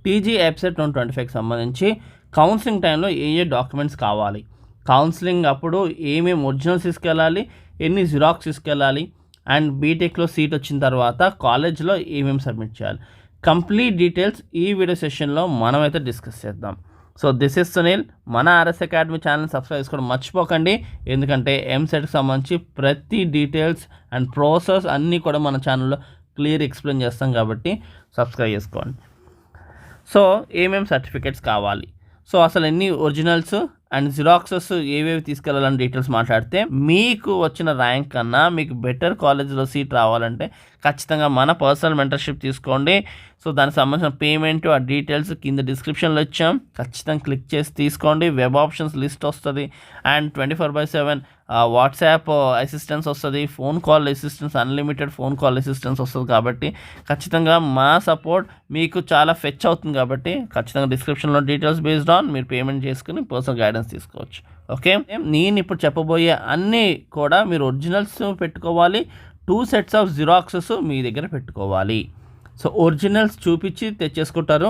TG EdCET 2025కి సంబంధించి counselling టైంలో ఏ documents కావాలి, కౌన్సిలింగ్ అప్పుడు ఏమేమి ఒరిజినల్స్ తీసుకెళ్ళాలి, ఎన్ని జిరాక్స్ తీసుకెళ్ళాలి, అండ్ బీటెక్లో సీట్ వచ్చిన తర్వాత కాలేజ్లో ఏమేమి సబ్మిట్ చేయాలి, కంప్లీట్ డీటెయిల్స్ ఈ వీడియో సెషన్లో మనమైతే డిస్కస్ చేద్దాం. So this is Sunil. మన ఆర్ఎస్ అకాడమీ ఛానల్ సబ్స్క్రైబ్ చేసుకోవడం మర్చిపోకండి, ఎందుకంటే ఎంసెట్కి సంబంధించి ప్రతి డీటెయిల్స్ అండ్ ప్రాసెస్ అన్నీ కూడా మన ఛానల్లో క్లియర్ ఎక్స్ప్లెయిన్ చేస్తాం కాబట్టి సబ్స్క్రైబ్ చేసుకోండి. సో ఏమేమి సర్టిఫికేట్స్ కావాలి, సో అసలు ఎన్ని ఒరిజినల్స్ అండ్ జిరాక్సెస్ ఏవేవి తీసుకెళ్ళాలని డీటెయిల్స్ మాట్లాడితే, మీకు వచ్చిన ర్యాంక్ కన్నా మీకు బెటర్ కాలేజ్లో సీట్ రావాలంటే ఖచ్చితంగా మన పర్సనల్ మెంటర్షిప్ తీసుకోండి. సో దానికి సంబంధించిన పేమెంట్ ఆ డీటెయిల్స్ కింద డిస్క్రిప్షన్లో ఇచ్చాం, ఖచ్చితంగా క్లిక్ చేసి తీసుకోండి. వెబ్ ఆప్షన్స్ లిస్ట్ వస్తుంది అండ్ 24/7 వాట్సాప్ అసిస్టెన్స్ వస్తుంది, phone call assistance, unlimited phone call assistance వస్తుంది. కాబట్టి ఖచ్చితంగా మా సపోర్ట్ మీకు చాలా ఫెచ్ అవుతుంది. కాబట్టి ఖచ్చితంగా డిస్క్రిప్షన్లో డీటెయిల్స్ బేస్డ్ ఆన్ మీరు పేమెంట్ చేసుకుని పర్సనల్ గైడెన్స్ తీసుకోవచ్చు. ఓకే, నేను ఇప్పుడు చెప్పబోయే అన్నీ కూడా మీరు ఒరిజినల్స్ పెట్టుకోవాలి, 2 sets ఆఫ్ జిరాక్సెస్ మీ దగ్గర పెట్టుకోవాలి. సో ఒరిజినల్స్ చూపించి తెచ్చేసుకుంటారు,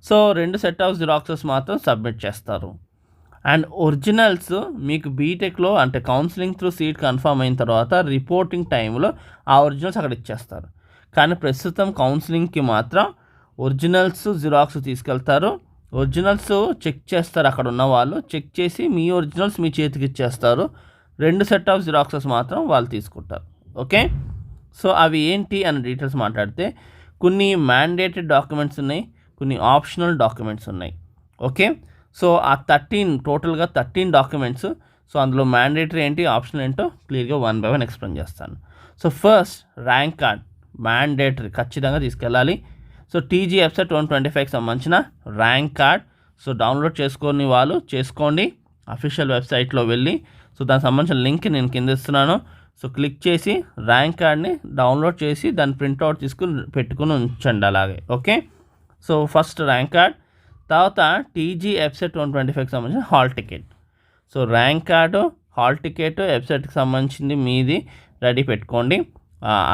సో 2 sets ఆఫ్ జిరాక్సెస్ మాత్రం సబ్మిట్ చేస్తారు. అండ్ ఒరిజినల్స్ మీకు బీటెక్లో అంటే కౌన్సిలింగ్ త్రూ సీట్ కన్ఫర్మ్ అయిన తర్వాత రిపోర్టింగ్ టైంలో ఆ ఒరిజినల్స్ అక్కడ ఇచ్చేస్తారు. కానీ ప్రస్తుతం కౌన్సిలింగ్కి మాత్రం ఒరిజినల్స్ జిరాక్స్ తీసుకెళ్తారు, ఒరిజినల్స్ చెక్ చేస్తారు, అక్కడ ఉన్న వాళ్ళు చెక్ చేసి మీ ఒరిజినల్స్ మీ చేతికి ఇచ్చేస్తారు. 2 sets ఆఫ్ జిరాక్సెస్ మాత్రం వాళ్ళు తీసుకుంటారు. ఓకే, సో అవి ఏంటి అనే డీటెయిల్స్ మాట్లాడితే, కొన్ని మ్యాండేటెడ్ డాక్యుమెంట్స్ ఉన్నాయి, కొన్ని ఆప్షనల్ డాక్యుమెంట్స్ ఉన్నాయి. ఓకే, సో ఆ 13 టోటల్గా 13 డాక్యుమెంట్స్. సో అందులో మ్యాండేటరీ ఏంటి, ఆప్షనల్ ఏంటో క్లియర్గా 1 by 1 ఎక్స్ప్లెయిన్ చేస్తాను. So first rank card mandatory ఖచ్చితంగా తీసుకెళ్ళాలి. సో టీజీ ఎబ్సెట్ 2025కి సంబంధించిన ర్యాంక్ కార్డ్ సో డౌన్లోడ్ చేసుకొని వాళ్ళు చేసుకోండి అఫీషియల్ వెబ్సైట్లో వెళ్ళి. సో దానికి సంబంధించిన లింక్ నేను కింద ఇస్తున్నాను. సో క్లిక్ చేసి ర్యాంక్ కార్డ్ని డౌన్లోడ్ చేసి దాని ప్రింట్అవుట్ తీసుకుని పెట్టుకుని ఉంచండి అలాగే. Okay, so first rank card, తర్వాత టీజీ ఎబ్సెట్ 2025కి సంబంధించిన hall ticket. So rank card, hall ticket, ఎబ్సెట్కి సంబంధించింది మీది రెడీ పెట్టుకోండి.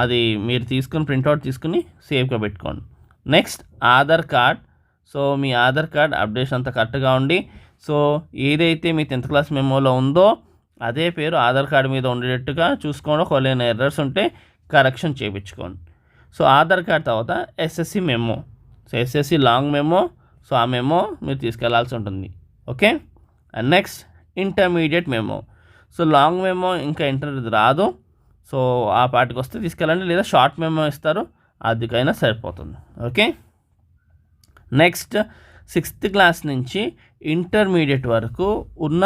అది మీరు తీసుకుని ప్రింట్అవుట్ తీసుకుని సేఫ్గా పెట్టుకోండి. Next Aadhaar card. సో మీ ఆధార్ కార్డ్ అప్డేషన్ అంతా కరెక్ట్గా ఉండి, సో ఏదైతే మీ 10th క్లాస్ మెమోలో ఉందో అదే పేరు ఆధార్ కార్డు మీద ఉండేటట్టుగా చూసుకోండి. ఒకవేళ ఎర్రర్స్ ఉంటే కరెక్షన్ చేయించుకోండి. సో ఆధార్ కార్డ్ తర్వాత SSC memo, so SSC long memo, so ఆ మెమో మీరు తీసుకెళ్లాల్సి ఉంటుంది. Okay, and next intermediate memo. So long memo ఇంకా ఇంటర్ రాదు, సో ఆ పార్టీకి వస్తే తీసుకెళ్ళండి, లేదా షార్ట్ మెమో ఇస్తారు, అదికైనా సరిపోతుంది. ఓకే, నెక్స్ట్ 6th క్లాస్ నుంచి ఇంటర్మీడియట్ వరకు ఉన్న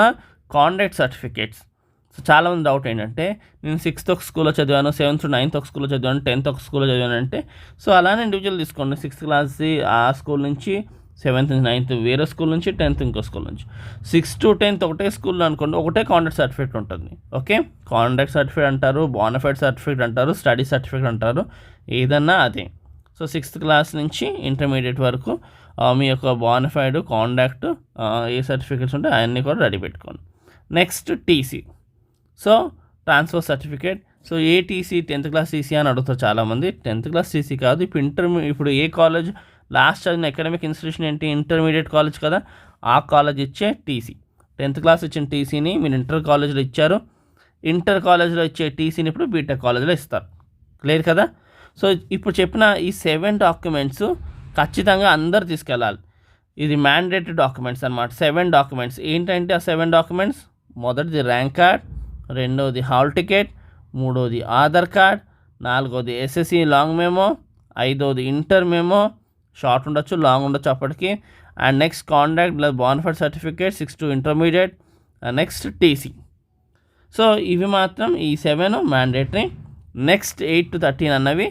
కాండక్ట్ సర్టిఫికేట్స్. సో చాలామంది డౌట్ ఏంటంటే, నేను 6th ఒక స్కూల్లో చదివాను, 7th 9th ఒక స్కూల్లో చదివాను, 10th ఒక స్కూల్లో చదివాను అంటే, సో అలానే ఇండివిజువల్ తీసుకోండి. 6th క్లాస్ ఆ స్కూల్ నుంచి, 7th 9th వేరే స్కూల్ నుంచి, 10th ఇంకో స్కూల్ నుంచి. 6th to 10th ఒకటే స్కూల్లో అనుకోండి, ఒకటే కాండక్ట్ సర్టిఫికేట్ ఉంటుంది. ఓకే, కాండక్ట్ సర్టిఫికేట్ అంటారు, బోనఫైడ్ సర్టిఫికేట్ అంటారు, స్టడీ సర్టిఫికేట్ అంటారు, ఏదన్నా అదే. సో 6th క్లాస్ నుంచి ఇంటర్మీడియట్ వరకు మీ యొక్క బోనఫైడ్, కాండక్ట్ ఏ సర్టిఫికేట్స్ ఉంటే అవన్నీ కూడా రెడీ పెట్టుకోండి. Next TC, so transfer certificate. So ఏ టీసీ, 10th క్లాస్ టీసీ అని అడుగుతారు చాలామంది. 10th క్లాస్ టీసీ కాదు, ఇప్పుడు ఏ కాలేజ్ లాస్ట్ చదివిన అకాడమిక్ ఇన్స్టిట్యూషన్ ఏంటి, ఇంటర్మీడియట్ కాలేజ్ కదా, ఆ కాలేజ్ ఇచ్చే టీసీ. 10th క్లాస్ ఇచ్చిన టీసీని మీరు ఇంటర్ కాలేజ్లో ఇచ్చారు, ఇంటర్ కాలేజ్లో ఇచ్చే టీసీని ఇప్పుడు బీటెక్ కాలేజ్లో ఇస్తారు. క్లియర్ కదా. సో ఇప్పుడు చెప్పిన ఈ 7 డాక్యుమెంట్స్ ఖచ్చితంగా అందరు తీసుకెళ్ళాలి. ఇది మ్యాండేటరీ డాక్యుమెంట్స్ అనమాట. 7 డాక్యుమెంట్స్ ఏంటంటే, ఆ 7 డాక్యుమెంట్స్ మొదటిది ర్యాంక్ కార్డ్, రెండవది హాల్ టికెట్, మూడవది ఆధార్ కార్డ్, నాలుగవది ఎస్ఎస్సి లాంగ్ మెమో, ఐదవది ఇంటర్ మెమో, షార్ట్ ఉండొచ్చు లాంగ్ ఉండొచ్చు అప్పటికి, అండ్ నెక్స్ట్ కాండక్ట్ లేదా bona fide certificate 6 to intermediate, next TC. So ఇవి మాత్రం ఈ 7 మ్యాండేటరీ. నెక్స్ట్ 8 to 13 అన్నవి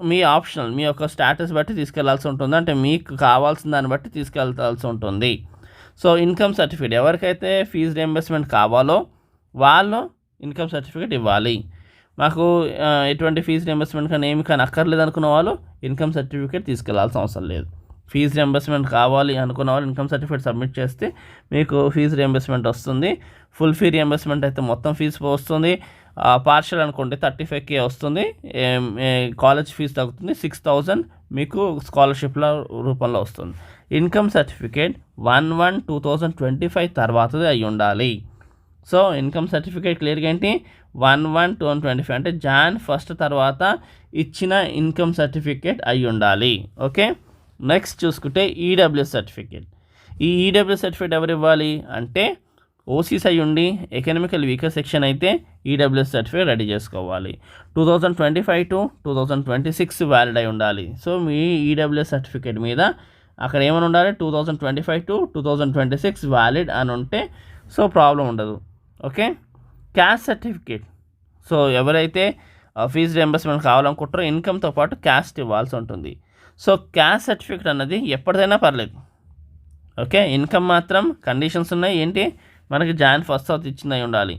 మీ ఆప్షనల్, మీ యొక్క స్టేటస్ బట్టి తీసుకెళ్లాల్సి ఉంటుంది, అంటే మీకు కావాల్సిన దాన్ని బట్టి తీసుకెళ్లాల్సి ఉంటుంది. సో ఇన్కమ్ సర్టిఫికేట్, ఎవరికైతే ఫీజు రియంబర్స్మెంట్ కావాలో వాళ్ళు ఇన్కమ్ సర్టిఫికేట్ ఇవ్వాలి. మాకు ఎటువంటి ఫీజు రియంబర్స్మెంట్ కానీ ఏమి కానీ అక్కర్లేదు అనుకున్న వాళ్ళు ఇన్కమ్ సర్టిఫికేట్ తీసుకెళ్లాల్సిన అవసరం లేదు. ఫీజు రియంబర్స్మెంట్ కావాలి అనుకున్న వాళ్ళు ఇన్కమ్ సర్టిఫికేట్ సబ్మిట్ చేస్తే మీకు ఫీజు రియంబర్స్మెంట్ వస్తుంది. ఫుల్ ఫీ రియంబర్స్మెంట్ అయితే మొత్తం ఫీజు వస్తుంది. పార్షల్ అనుకోండి 35K వస్తుంది, కాలేజ్ ఫీజు తగ్గుతుంది, 6,000 మీకు స్కాలర్షిప్ల రూపంలో వస్తుంది. ఇన్కమ్ సర్టిఫికేట్ 1/1/2025 తర్వాతది అయి ఉండాలి. సో ఇన్కమ్ సర్టిఫికేట్ క్లియర్గా ఏంటి 1/1/2025 అంటే Jan 1 తర్వాత ఇచ్చిన ఇన్కమ్ సర్టిఫికేట్ అయి ఉండాలి. ఓకే, నెక్స్ట్ చూసుకుంటే ఈడబ్ల్యూఎస్ సర్టిఫికేట్. ఈ ఈడబ్ల్యూఎస్ సర్టిఫికేట్ ఎవరు ఇవ్వాలి అంటే ఓసీస్ అయి ఉండి ఎకనామికల్ వీకర్ సెక్షన్ అయితే ఈడబ్ల్యూఎస్ సర్టిఫికేట్ రెడీ చేసుకోవాలి. 2025 to 2026 వ్యాలిడ్ అయి ఉండాలి. సో మీ ఈడబ్ల్యూఎస్ సర్టిఫికేట్ మీద అక్కడ ఏమైనా ఉండాలి 2025 to 2026 వ్యాలిడ్ అని ఉంటే సో ప్రాబ్లం ఉండదు. Okay, caste certificate. సో ఎవరైతే ఫీజు రియంబర్స్మెంట్ కావాలనుకుంటారో ఇన్కమ్తో పాటు క్యాస్ట్ ఇవ్వాల్సి ఉంటుంది. సో క్యాస్ట్ సర్టిఫికేట్ అన్నది ఎప్పటిదైనా పర్లేదు. ఓకే, ఇన్కమ్ మాత్రం కండిషన్స్ ఉన్నాయి, ఏంటి మనకి Jan 1 ఇచ్చింది అయి ఉండాలి.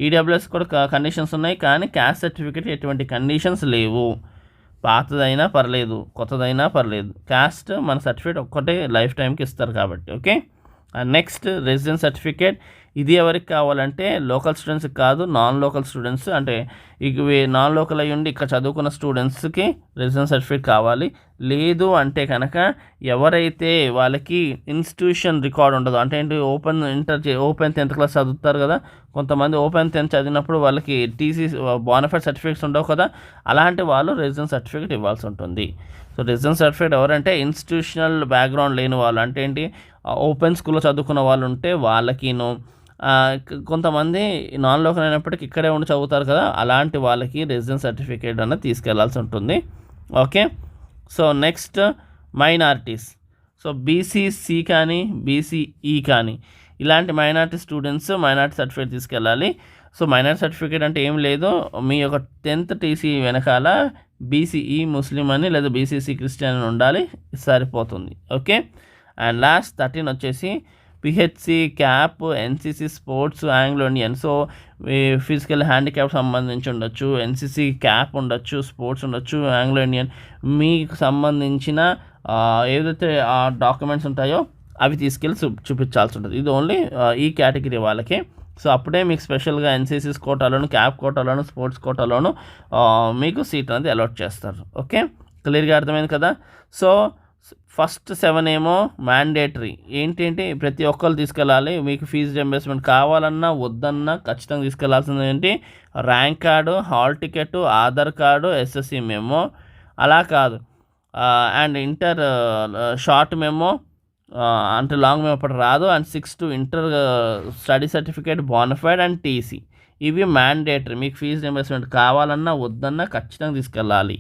ఈడబ్ల్యూఎస్ కూడా కండిషన్స్ ఉన్నాయి, కానీ క్యాస్ట్ సర్టిఫికేట్ ఎటువంటి కండిషన్స్ లేవు. పాతదైనా పర్లేదు, కొత్తదైనా పర్లేదు, క్యాస్ట్ మన సర్టిఫికేట్ ఒక్కటే లైఫ్ టైంకి ఇస్తారు కాబట్టి. Okay, next residence certificate. ఇది ఎవరికి కావాలంటే లోకల్ స్టూడెంట్స్కి కాదు, నాన్ లోకల్ స్టూడెంట్స్ అంటే ఇవి నాన్ లోకల్ అయ్యి ఉండి ఇక్కడ చదువుకున్న స్టూడెంట్స్కి రెసిడెన్స్ సర్టిఫికేట్ కావాలి. లేదు అంటే కనుక ఎవరైతే వాళ్ళకి ఇన్స్టిట్యూషన్ రికార్డ్ ఉండదు, అంటే ఏంటి ఓపెన్ 10th క్లాస్ చదువుతారు కదా, కొంతమంది ఓపెన్ 10th చదివినప్పుడు వాళ్ళకి టీసీ బోనఫైడ్ సర్టిఫికేట్స్ ఉండవు కదా, అలాంటి వాళ్ళు రెసిడెన్స్ సర్టిఫికేట్ ఇవ్వాల్సి ఉంటుంది. సో రెసిడెన్స్ సర్టిఫికేట్ ఎవరంటే ఇన్స్టిట్యూషనల్ బ్యాక్గ్రౌండ్ లేని వాళ్ళు, అంటే ఏంటి ఓపెన్ స్కూల్లో చదువుకున్న వాళ్ళు ఉంటే వాళ్ళకిను, కొంతమంది నాన్ లోకల్ అయినప్పటికీ ఇక్కడే ఉండి చదువుతారు కదా, అలాంటి వాళ్ళకి రెసిడెన్స్ సర్టిఫికేట్ అనేది తీసుకెళ్లాల్సి ఉంటుంది. Okay, so next minorities. So BCC కానీ బీసీఈ కానీ ఇలాంటి మైనారిటీ స్టూడెంట్స్ మైనారిటీ సర్టిఫికేట్ తీసుకెళ్ళాలి. సో మైనారిటీ సర్టిఫికేట్ అంటే ఏం లేదు, మీ యొక్క 10th టీసీ వెనకాల బీసీఈ ముస్లిం అని లేదా బీసీసీ క్రిస్టియన్ అని ఉండాలి, సరిపోతుంది. ఓకే, అండ్ లాస్ట్ 13 వచ్చేసి PHC, cap, NCC, sports, Anglo Indian. So physical handicap సంబంధించి ఉండొచ్చు, ఎన్సీసీ క్యాప్ ఉండొచ్చు, స్పోర్ట్స్ ఉండొచ్చు, ఆంగ్లో ఇండియన్. మీకు సంబంధించిన ఏదైతే డాక్యుమెంట్స్ ఉంటాయో అవి తీసుకెళ్ళి చూపించాల్సి ఉంటుంది. ఇది ఓన్లీ ఈ కేటగిరీ వాళ్ళకి. సో అప్పుడే మీకు స్పెషల్గా ఎన్సీసీ కోటాలోను, క్యాప్ కోటాలోను, స్పోర్ట్స్ కోటాలోను మీకు సీట్ అనేది అలాట్ చేస్తారు. ఓకే, క్లియర్గా అర్థమైంది కదా. సో ఫస్ట్ 7 ఏమో మ్యాండేటరీ, ఏంటంటే ప్రతి ఒక్కరు తీసుకెళ్ళాలి. మీకు ఫీజు రియంబర్స్మెంట్ కావాలన్నా వద్దన్నా ఖచ్చితంగా తీసుకెళ్లాల్సింది ఏంటి rank card, hall ticket, Aadhaar card, SSC memo. అలా కాదు అండ్ ఇంటర్ షార్ట్ మెమో, అంటే లాంగ్ మెమో అప్పుడు రాదు. And 6 inter study certificate, bonafide and TC. ఇవి మ్యాండేటరీ. మీకు ఫీజు రియంబర్స్మెంట్ కావాలన్నా వద్దన్నా ఖచ్చితంగా తీసుకెళ్ళాలి.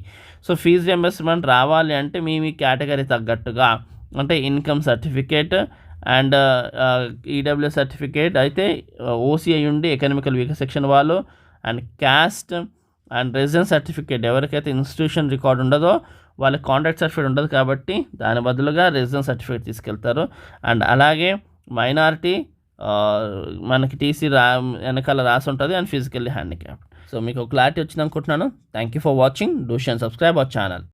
సో ఫీజు రియంబర్స్మెంట్ రావాలి అంటే మీ కేటగిరీ తగ్గట్టుగా, అంటే income certificate and EWS certificate అయితే ఓసీ అయి ఉండి ఎకనామికల్ వీకర్ సెక్షన్ వాళ్ళు, and caste and residence certificate ఎవరికైతే ఇన్స్టిట్యూషన్ రికార్డ్ ఉండదో వాళ్ళకి కాంట్రాక్ట్ సర్టిఫికేట్ ఉండదు కాబట్టి దాని బదులుగా రెసిడెన్స్ సర్టిఫికేట్ తీసుకెళ్తారు. అండ్ అలాగే మైనారిటీ మనకి టీసీ వెనకాల రాసి ఉంటుంది, అండ్ ఫిజికల్లీ హ్యాండిక్యాప్డ్. సో మీకు క్లారిటీ వచ్చింది అనుకుంటున్నాను. Thank you for watching. Do share and subscribe our channel.